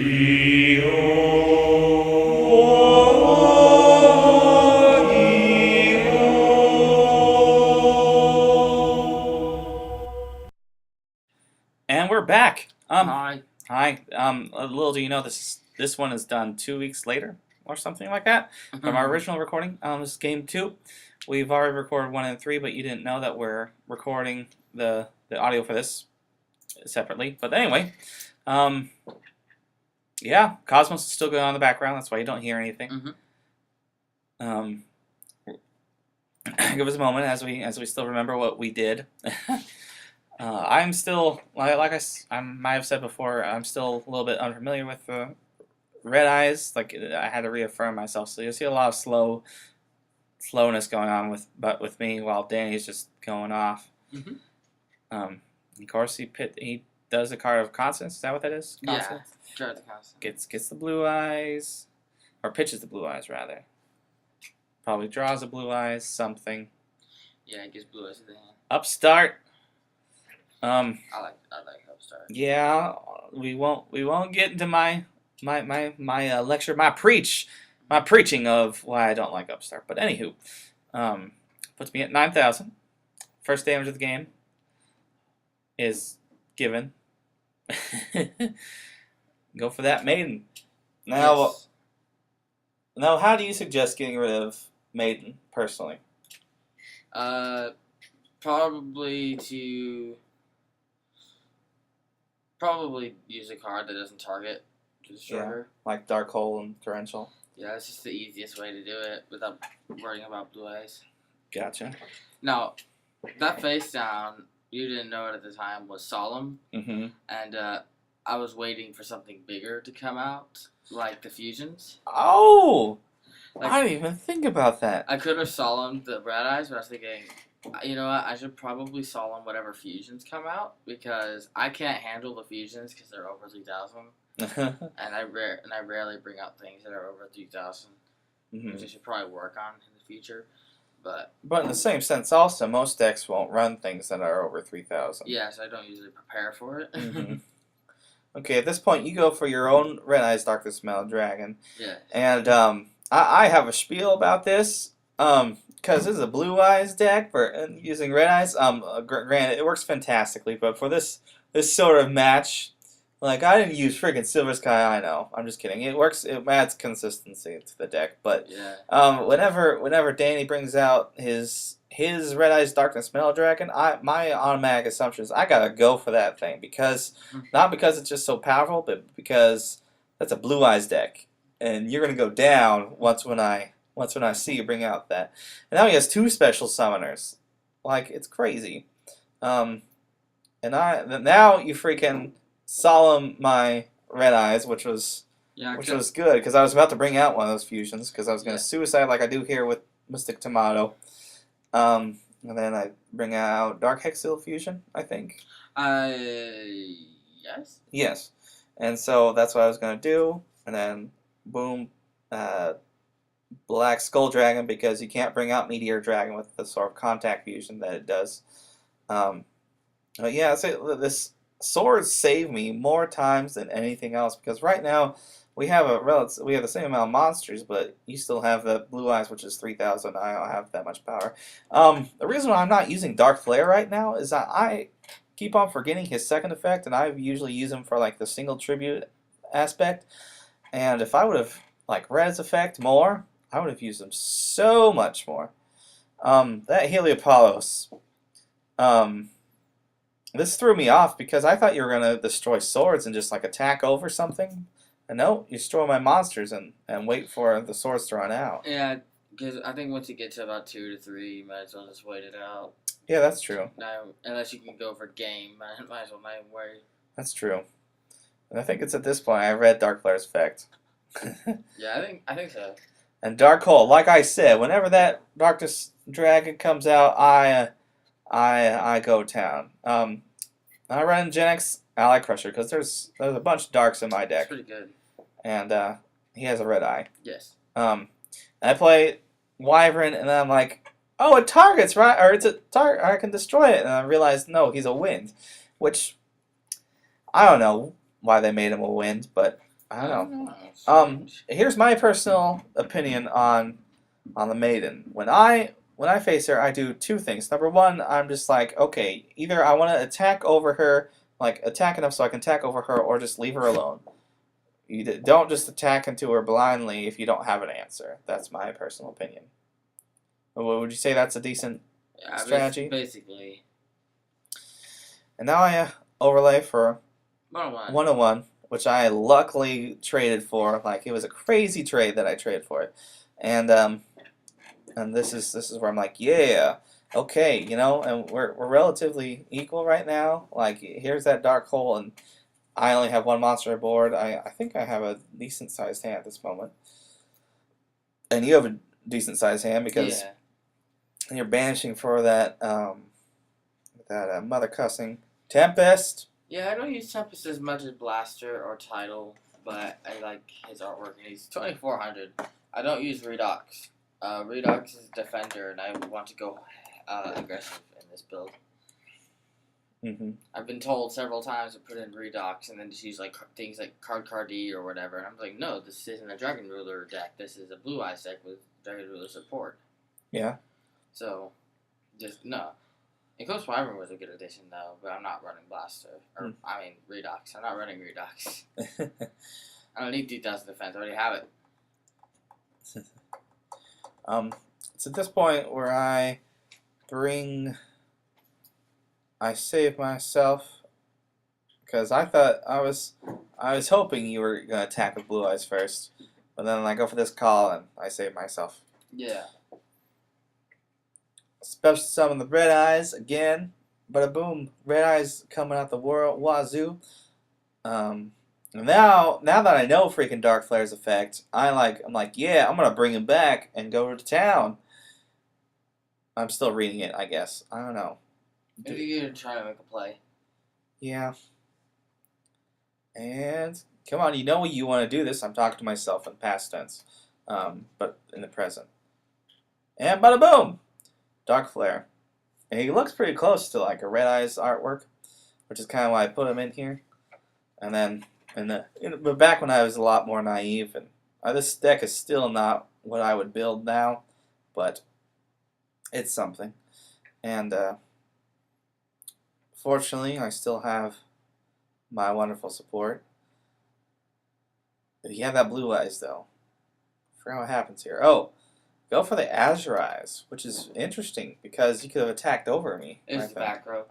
And we're back. Hi. Hi. Little do you know, this one is done 2 weeks later or something like that from our original recording. This is game 2. We've already recorded 1 and 3, but you didn't know that we're recording the audio for this separately. But anyway, yeah, Cosmos is still going on in the background. That's why you don't hear anything. Give us a moment as we still remember what we did. I'm still, I might have said before, I'm still a little bit unfamiliar with Red Eyes. Like, I had to reaffirm myself. So you'll see a lot of slowness going on with me while Danny's just going off. Of course, he does a card of Constance. Is that what that is? Constance? Yeah, draws the Constance. Gets the Blue Eyes, or pitches the Blue Eyes rather. Probably draws the Blue Eyes, something. Yeah, it gives Blue Eyes to the hand. Upstart. I like Upstart. Yeah, we won't get into my lecture, my preaching of why I don't like Upstart. But anywho, puts me at 9,000. First damage of the game is given. Go for that Maiden. Now, how do you suggest getting rid of Maiden personally? Probably use a card that doesn't target to destroy her. Like Dark Hole and Torrential. Yeah, it's just the easiest way to do it without worrying about Blue Eyes. Gotcha. Now, that face down, you didn't know it at the time, was Solemn. Mm-hmm. And I was waiting for something bigger to come out, like the fusions. Oh! I didn't even think about that. I could have Solemn the Red Eyes, but I was thinking, you know what, I should probably Solemn whatever fusions come out, because I can't handle the fusions because they're over 3,000. and I rarely bring out things that are over 3,000, which I should probably work on in the future. But in the same sense also, most decks won't run things that are over 3,000. Yeah, so I don't usually prepare for it. Okay, at this point you go for your own Red Eyes Dark Dispel Dragon. Yeah. And I have a spiel about this. Because this is a Blue Eyes deck for using Red Eyes. Granted, it works fantastically, but for this sort of match, like, I didn't use friggin' Silver Sky. I know, I'm just kidding. It works. It adds consistency to the deck. But yeah. Whenever Danny brings out his Red Eyes Darkness Metal Dragon, my automatic assumption is I gotta go for that thing, because not because it's just so powerful, but because that's a Blue Eyes deck, and you're gonna go down when I see you bring out that. And now he has 2 special summoners. Like, it's crazy. And now you freaking Solemn my Red Eyes, which was good, because I was about to bring out one of those fusions, because I was going to suicide like I do here with Mystic Tomato. And then I bring out Dark Hexil fusion, I think. Yes. Yes. And so that's what I was going to do. And then, boom, Black Skull Dragon, because you can't bring out Meteor Dragon with the sort of contact fusion that it does. But yeah, this swords save me more times than anything else, because right now we have the same amount of monsters, but you still have the Blue Eyes, which is 3,000. I don't have that much power. The reason why I'm not using Dark Flare right now is that I keep on forgetting his second effect, and I usually use him for like the single tribute aspect. And if I would have read his effect more, I would have used him so much more. That Heliopaulos, this threw me off, because I thought you were going to destroy swords and just attack over something. And no, you destroy my monsters and wait for the swords to run out. Yeah, because I think once you get to about 2 to 3, you might as well just wait it out. Yeah, that's true. Now, unless you can go for game, might as well not even worry. That's true. And I think it's at this point I read Dark Flare's effect. Yeah, I think so. And Dark Hole, like I said, whenever that Darkness Dragon comes out, I go town. I run Genex Ally Crusher, because there's a bunch of darks in my deck. That's pretty good. And he has a red eye. Yes. And I play Wyvern, and then I'm like, oh, it targets, right? Or it's a target, I can destroy it. And I realized, no, he's a wind. Which, I don't know why they made him a wind, but I don't know. Strange. Here's my personal opinion on the maiden. When I face her, I do two things. Number one, I'm just like, okay, either I want to attack over her, like attack enough so I can attack over her, or just leave her alone. Don't just attack into her blindly if you don't have an answer. That's my personal opinion. Would you say that's a decent strategy? Basically. And now I overlay for 101. 101, which I luckily traded for. Like, it was a crazy trade that I traded for it. And this is where I'm like, yeah, okay, and we're relatively equal right now. Like, here's that dark hole, and I only have one monster aboard. I think I have a decent sized hand at this moment. And you have a decent sized hand because you're banishing for that mother cussing Tempest. Yeah, I don't use Tempest as much as Blaster or Tidal, but I like his artwork, and he's 2400. I don't use Redox. Redox is Defender, and I want to go aggressive in this build. Mm-hmm. I've been told several times to put in Redox and then just use like things like Card-D or whatever, and I'm like, no, this isn't a Dragon Ruler deck. This is a Blue Eyes deck with Dragon Ruler support. Yeah. So, just no. And Ghost Wyvern was a good addition though, but I'm not running Blaster or I mean Redox. I'm not running Redox. I don't need 2000 defense. I already have it. It's at this point where I save myself because I thought I was hoping you were gonna attack with Blue Eyes first, but then I go for this call and I save myself. Yeah. Special summon the Red Eyes again, bada boom, Red Eyes coming out the wazoo. Now that I know freaking Dark Flare's effect, I'm like, yeah, I'm gonna bring him back and go to town. I'm still reading it, I guess. I don't know. Maybe you're gonna try to make a play. Yeah. And come on, you know you want to do this. I'm talking to myself in past tense, but in the present. And bada boom, Dark Flare. And he looks pretty close to like a Red Eyes artwork, which is kind of why I put him in here. And then, but back when I was a lot more naive, and this deck is still not what I would build now, but it's something. And fortunately, I still have my wonderful support. But you have that Blue Eyes though. I forgot what happens here. Oh, go for the Azure Eyes, which is interesting because you could have attacked over me. It's the back row.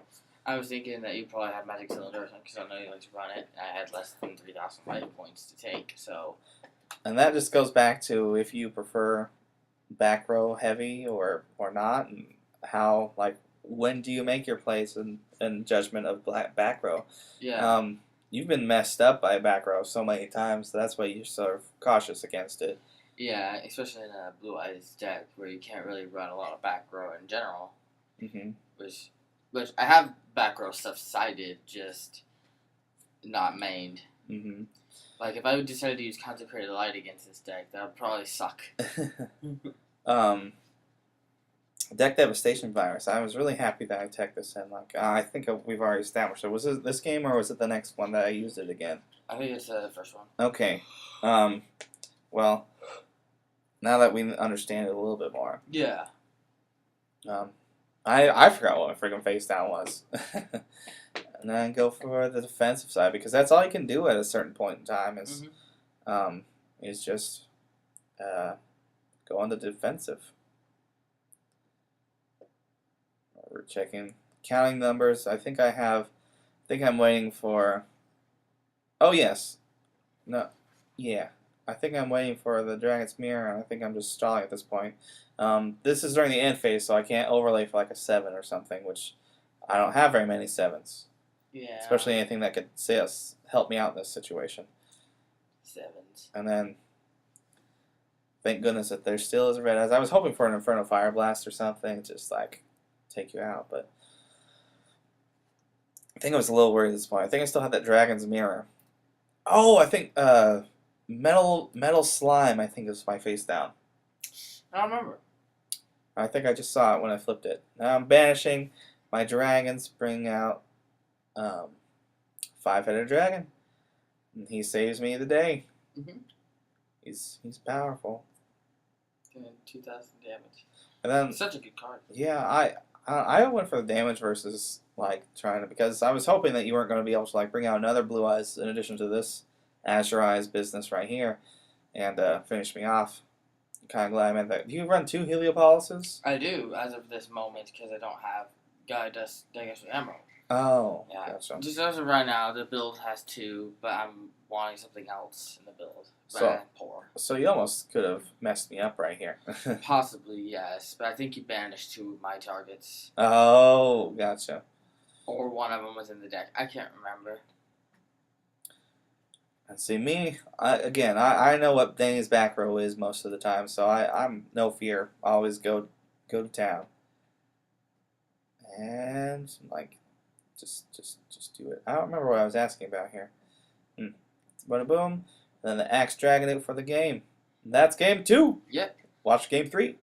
I was thinking that you probably have Magic Cylinder because I know you like to run it. I had less than 3,000 light points to take, so. And that just goes back to if you prefer back row heavy or not, and how, like, when do you make your plays in judgment of back row? Yeah. You've been messed up by back row so many times, so that's why you're sort of cautious against it. Yeah, especially in a Blue Eyes deck where you can't really run a lot of back row in general. Mm-hmm. Which I have back row stuff sided, just not mained. Mm-hmm. Like, if I decided to use Consecrated Light against this deck, that would probably suck. Deck Devastation Virus. I was really happy that I teched this in. Like, I think we've already established it. Was it this game or was it the next one that I used it again? I think it's the first one. Okay. Well, now that we understand it a little bit more. Yeah. I forgot what my freaking face down was. And then go for the defensive side because that's all you can do at a certain point in time is just go on the defensive. We're checking counting numbers. I think I'm waiting for. Oh yes, no, yeah. I think I'm waiting for the Dragon's Mirror, and I think I'm just stalling at this point. This is during the end phase, so I can't overlay for like a 7 or something, which I don't have very many 7s. Yeah. Especially anything that could help me out in this situation. 7s. And then, thank goodness that there still is a Red Eyes. I was hoping for an Inferno Fire Blast or something, just like take you out, but I think I was a little worried at this point. I think I still had that Dragon's Mirror. Oh, I think Metal Slime, I think, is my face down. I don't remember. I think I just saw it when I flipped it. Now I'm banishing my dragons, bring out 5-headed dragon. And he saves me the day. Mhm. He's powerful. Doing 2,000 damage. And then Such a good card. yeah, I went for the damage versus like trying to, because I was hoping that you weren't going to be able to like bring out another Blue Eyes in addition to this Azure Eyes business right here, and finish me off. I'm kind of glad I meant that. Do you run 2 Heliopolises? I do, as of this moment, because I don't have Gyarados, Emerald. Oh, Yeah. gotcha. Just as of right now, the build has 2, but I'm wanting something else in the build. So- Poor. So you almost could have messed me up right here. Possibly, yes, but I think you banished 2 of my targets. Oh, gotcha. Or one of them was in the deck. I can't remember. And see me, I know what Danny's back row is most of the time, so I'm no fear. I always go to town. And like just do it. I don't remember what I was asking about here. Bada boom. And then the Axe Dragon it for the game. And that's game 2. Yep. Watch game 3.